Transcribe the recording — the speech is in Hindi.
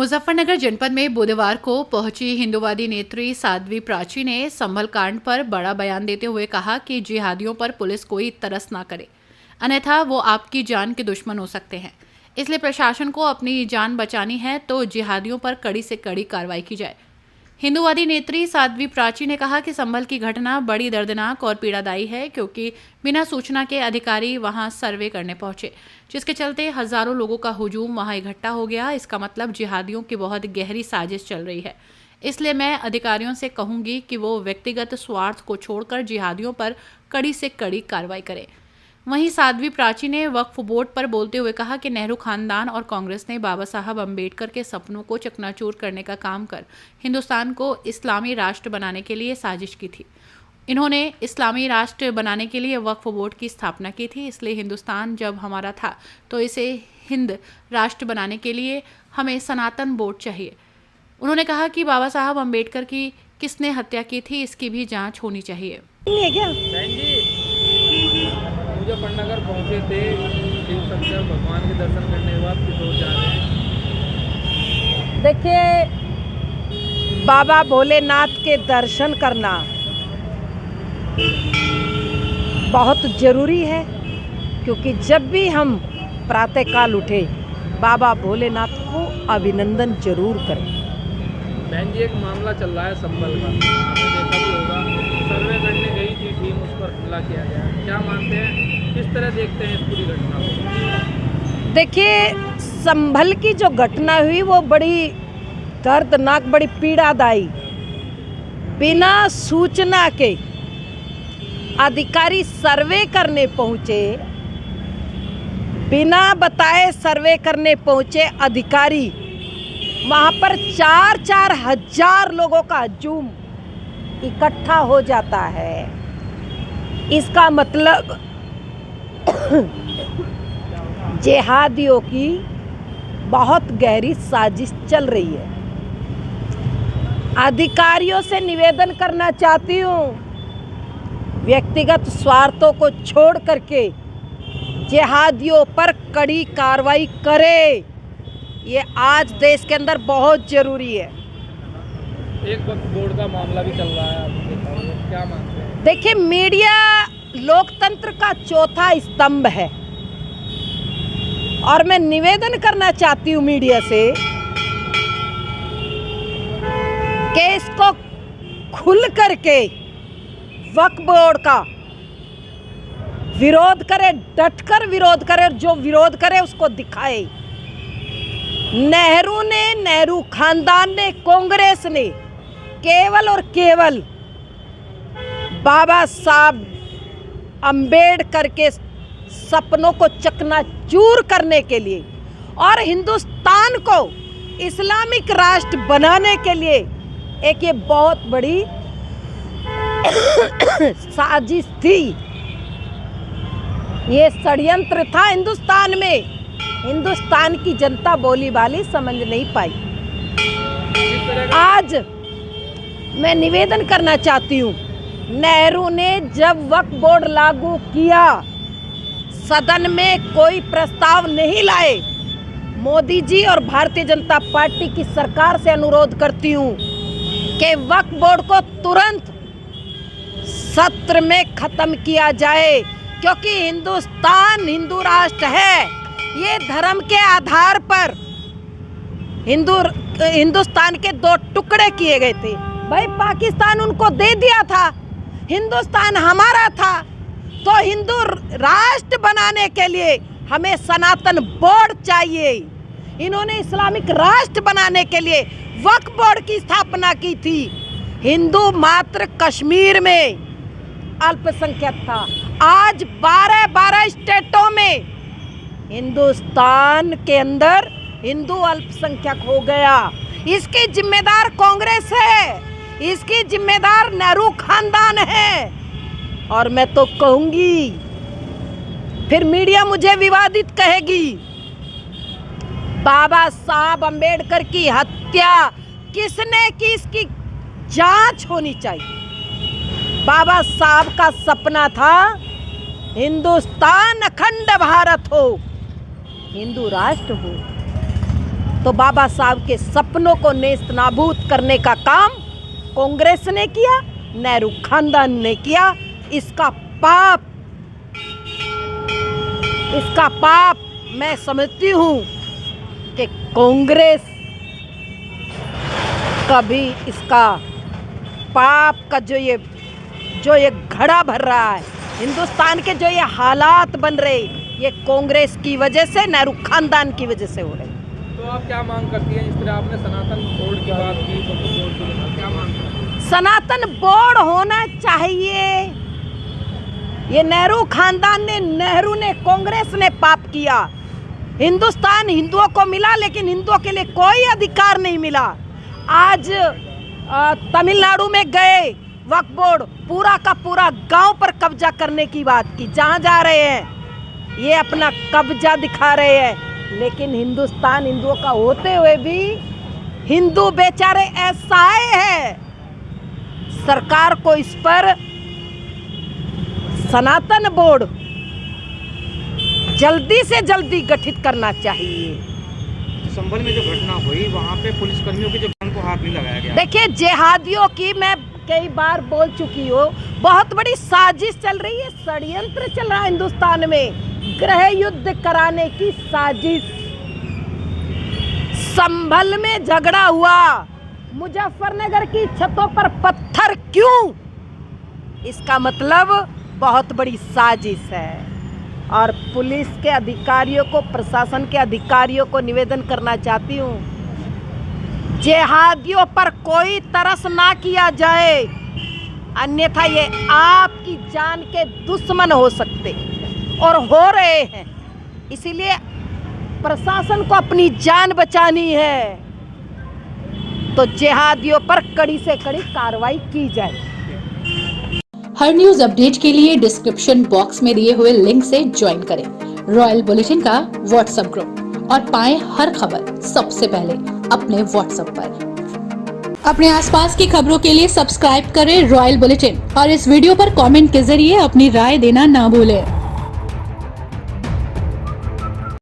मुजफ्फरनगर जनपद में बुधवार को पहुंची हिंदूवादी नेत्री साध्वी प्राची ने संभल कांड पर बड़ा बयान देते हुए कहा कि जिहादियों पर पुलिस कोई तरस ना करे, अन्यथा वो आपकी जान के दुश्मन हो सकते हैं। इसलिए प्रशासन को अपनी जान बचानी है तो जिहादियों पर कड़ी से कड़ी कार्रवाई की जाए। हिंदूवादी नेत्री साध्वी प्राची ने कहा कि संभल की घटना बड़ी दर्दनाक और पीड़ादायी है, क्योंकि बिना सूचना के अधिकारी वहां सर्वे करने पहुंचे, जिसके चलते हजारों लोगों का हुजूम वहां इकट्ठा हो गया। इसका मतलब जिहादियों की बहुत गहरी साजिश चल रही है। इसलिए मैं अधिकारियों से कहूंगी कि वो व्यक्तिगत स्वार्थ को छोड़कर जिहादियों पर कड़ी से कड़ी कार्रवाई करें। वहीं साध्वी प्राची ने वक्फ बोर्ड पर बोलते हुए कहा कि नेहरू खानदान और कांग्रेस ने बाबा साहब अम्बेडकर के सपनों को चकनाचूर करने का काम कर हिंदुस्तान को इस्लामी राष्ट्र बनाने के लिए साजिश की थी। इन्होंने इस्लामी राष्ट्र बनाने के लिए वक्फ बोर्ड की स्थापना की थी। इसलिए हिंदुस्तान जब हमारा था तो इसे हिंद राष्ट्र बनाने के लिए हमें सनातन बोर्ड चाहिए। उन्होंने कहा कि बाबा साहब अम्बेडकर की किसने हत्या की थी, इसकी भी जाँच होनी चाहिए। मुजफ्फरनगर पहुंचे थे शिव शंकर भगवान के दर्शन करने के बाद किस ओर जा रहे हैं? देखिए, बाबा भोलेनाथ के दर्शन करना बहुत ज़रूरी है, क्योंकि जब भी हम प्रातःकाल उठे बाबा भोलेनाथ को अभिनंदन जरूर करें। बहन जी, एक मामला चल रहा है संभल का, आपने देखा भी होगा, सर्वे करने गई थी टीम, उस पर हमला किया गया। क्या मानते हैं, किस तरह देखते हैं इस पूरी घटना को? देखिए, संभल की जो घटना हुई वो बड़ी दर्दनाक, बड़ी पीड़ादायी, बिना सूचना के अधिकारी सर्वे करने पहुंचे, बिना बताए सर्वे करने पहुंचे अधिकारी, वहाँ पर 4-4 हजार लोगों का हजूम इकट्ठा हो जाता है। इसका मतलब जिहादियों की बहुत गहरी साजिश चल रही है। अधिकारियों से निवेदन करना चाहती हूँ, व्यक्तिगत स्वार्थों को छोड़ करके जिहादियों पर कड़ी कार्रवाई करे। ये आज देश के अंदर बहुत ज़रूरी है। एक वक्त बोर्ड का मामला भी चल रहा है, आपने देखा होगा, क्या मानते हैं? देखिए, मीडिया लोकतंत्र का चौथा स्तंभ है और मैं निवेदन करना चाहती हूँ मीडिया से कि इसको खुल करके वक्फ बोर्ड का विरोध करे, डटकर विरोध करे, और जो विरोध करे उसको दिखाए। नेहरू ने, नेहरू खानदान ने, कांग्रेस ने केवल और केवल बाबा साहब अम्बेडकर के सपनों को चकनाचूर करने के लिए और हिंदुस्तान को इस्लामिक राष्ट्र बनाने के लिए एक ये बहुत बड़ी साजिश थी। ये षड्यंत्र था हिंदुस्तान में। हिंदुस्तान की जनता बोली बाली समझ नहीं पाई। आज मैं निवेदन करना चाहती हूँ, नेहरू ने जब वक्फ बोर्ड लागू किया, सदन में कोई प्रस्ताव नहीं लाए। मोदी जी और भारतीय जनता पार्टी की सरकार से अनुरोध करती हूँ कि वक्फ बोर्ड को तुरंत सत्र में खत्म किया जाए, क्योंकि हिंदुस्तान हिंदू राष्ट्र है। ये धर्म के आधार पर हिंदुस्तान के 2 टुकड़े किए गए थे। भाई, पाकिस्तान उनको दे दिया था, हिंदुस्तान हमारा था। तो हिंदू राष्ट्र बनाने के लिए हमें सनातन बोर्ड चाहिए। इन्होंने इस्लामिक राष्ट्र बनाने के लिए वक्फ बोर्ड की स्थापना की थी। हिंदू मात्र कश्मीर में अल्पसंख्यक था। आज 12 स्टेटों में हिंदुस्तान के अंदर हिंदू अल्पसंख्यक हो गया। इसकी जिम्मेदार कांग्रेस है, इसकी जिम्मेदार नेहरू खानदान है। और मैं तो कहूंगी, फिर मीडिया मुझे विवादित कहेगी, बाबा साहब अम्बेडकर की हत्या किसने की, इसकी जांच होनी चाहिए। बाबा साहब का सपना था हिंदुस्तान अखंड भारत हो, हिंदू राष्ट्र हो। तो बाबा साहब के सपनों को नेस्त नाबूद करने का काम कांग्रेस ने किया, नेहरू खानदान ने किया। इसका पाप मैं समझती हूँ कि कांग्रेस कभी इसका पाप का जो ये घड़ा भर रहा है, हिंदुस्तान के जो ये हालात बन रहे, ये कांग्रेस की वजह से, नेहरू खानदान की वजह से हो रहे। तो आप क्या मांग करती हैं? इस तरह आपने सनातन बोर्ड की बात की, तो बोर्ड की क्या मांग करती हैं? सनातन बोर्ड होना चाहिए। ये नेहरू खानदान ने, नेहरू ने, कांग्रेस ने पाप किया। हिंदुस्तान हिंदुओं को मिला, लेकिन हिंदुओं के लिए कोई अधिकार नहीं मिला। आज तमिलनाडु में गए वक्फ बोर्ड पूरा का पूरा गांव पर कब्जा करने की बात की। जहां जा रहे हैं ये अपना कब्जा दिखा रहे हैं, लेकिन हिंदुस्तान हिंदुओं का होते हुए भी हिंदू बेचारे असहाय है। सरकार को इस पर सनातन बोर्ड जल्दी से जल्दी गठित करना चाहिए। संभल में जो घटना हुई वहाँ पे पुलिसकर्मियों की जो जान को हाथ नहीं लगाया गया। देखिए, जिहादियों की मैं कई बार बोल चुकी हूँ, बहुत बड़ी साजिश चल रही है, षड्यंत्र चल रहा है हिंदुस्तान में, गृह युद्ध कराने की साजिश। संभल में झगड़ा हुआ, मुजफ्फरनगर की छतों पर पत्थर क्यों? इसका मतलब बहुत बड़ी साजिश है। और पुलिस के अधिकारियों को, प्रशासन के अधिकारियों को निवेदन करना चाहती हूँ, जिहादियों पर कोई तरस ना किया जाए, अन्यथा ये आपकी जान के दुश्मन हो सकते और हो रहे हैं। इसीलिए प्रशासन को अपनी जान बचानी है तो जिहादियों पर कड़ी से कड़ी कार्रवाई की जाए। हर न्यूज अपडेट के लिए डिस्क्रिप्शन बॉक्स में दिए हुए लिंक से ज्वाइन करें रॉयल बुलेटिन का व्हाट्सएप ग्रुप और पाएं हर खबर सबसे पहले अपने व्हाट्सएप पर। अपने आसपास की खबरों के लिए सब्सक्राइब करें रॉयल बुलेटिन और इस वीडियो पर कमेंट के जरिए अपनी राय देना ना भूलें।